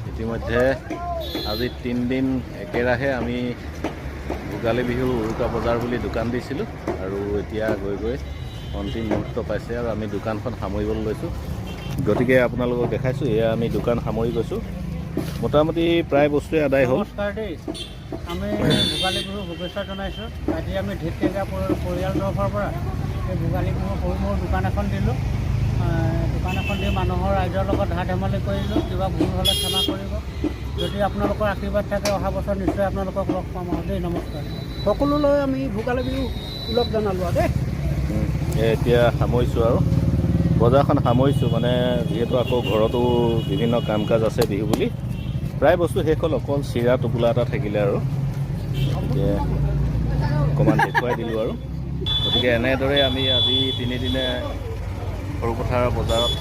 ইতিমধ্যে আজি 3 দিন একেৰাহে আমি ভোগালী বিহু উৰুকা বজাৰ বুলি দোকান দিছিলোঁ আৰু এতিয়া গৈ গৈ অন্তিম মুহূৰ্ত পাইছে আৰু আমি দোকানখন সামৰিবলৈ লৈছোঁ। গতিকে আপোনালোকক দেখাইছোঁ, এয়া আমি দোকান সামৰি গৈছোঁ। মোটামুটি প্ৰায় বস্তুৱে আদায় হ'ল। নমস্কাৰ দেই, আমি ভোগালী বিহু শুভেচ্ছা জনাইছোঁ। আজি আমি ঢেকীয়া পৰিয়াল তৰফৰ পৰা এই ভোগালী বিহু সৰু মোৰ দোকান এখন দিলোঁ। দোকান এখন দি মানুহৰ ৰাইজৰ লগত ধা ধেমালি কৰিলোঁ। কিবা ভুল হ'লে ক্ষমা কৰিব। যদি আপোনালোকৰ আশীৰ্বাদ থাকে অহা বছৰ নিশ্চয় আপোনালোকক লগ পাম আৰু দেই। নমস্কাৰ। সকলোলৈ আমি ভোগালী বিহু ওলগ জনালোঁ আৰু দেই। এতিয়া সামৰিছোঁ আৰু বজাৰখন সামৰিছোঁ, মানে যিহেতু আকৌ ঘৰতো বিভিন্ন কাম কাজ আছে বিহু বুলি। প্ৰায় বস্তু শেষ হ'ল, অকল চিৰা টোপোলা এটা থাকিলে আৰু এতিয়া অকণমান দেখুৱাই দিলোঁ আৰু। গতিকে এনেদৰে আমি আজি 3 দিনে সৰুপথাৰ বজাৰত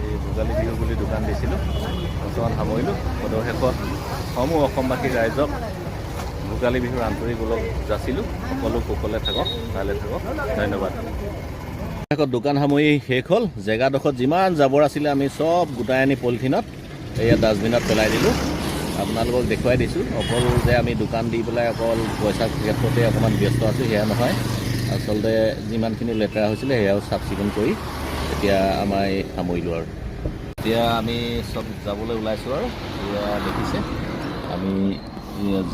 এই ভোগালী বিহু বুলি দোকান দিছিলোঁ। বৰ্তমান সামৰিলোঁ। পদশেষত সমূহ অসমবাসী ৰাইজক ভোগালী বিহুৰ আন্তৰিক ওলগ যাচিলোঁ। সকলো কুশলে থাকক, ভালে থাকক। ধন্যবাদ। দোকান সামৰি শেষ হ'ল। জেগাডোখৰত যিমান জাবৰ আছিলে আমি চব গোটাই আনি পলিথিনত এয়া ডাষ্টবিনত পেলাই দিলোঁ। আপোনালোকক দেখুৱাই দিছোঁ। অকল যে আমি দোকান দি পেলাই অকল পইচাৰ ক্ষেত্ৰতে অকণমান ব্যস্ত আছোঁ সেয়া নহয়। আচলতে যিমানখিনি লেতেৰা হৈছিলে সেয়াও চাফ চিকুণ কৰি এতিয়া আমাৰ সামৰিলোঁ আৰু এতিয়া আমি চব যাবলৈ ওলাইছোঁ আৰু এয়া দেখিছে আমি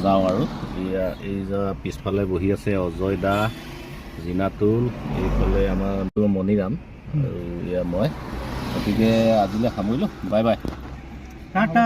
যাওঁ আৰু এয়া এই পিছফালে বহি আছে অজয় দা, জিনাতুল, এইফালে আমাৰ মণিৰাম আৰু এয়া মই। গতিকে আজিলৈ সামৰিলোঁ। Bye bye. টাটা।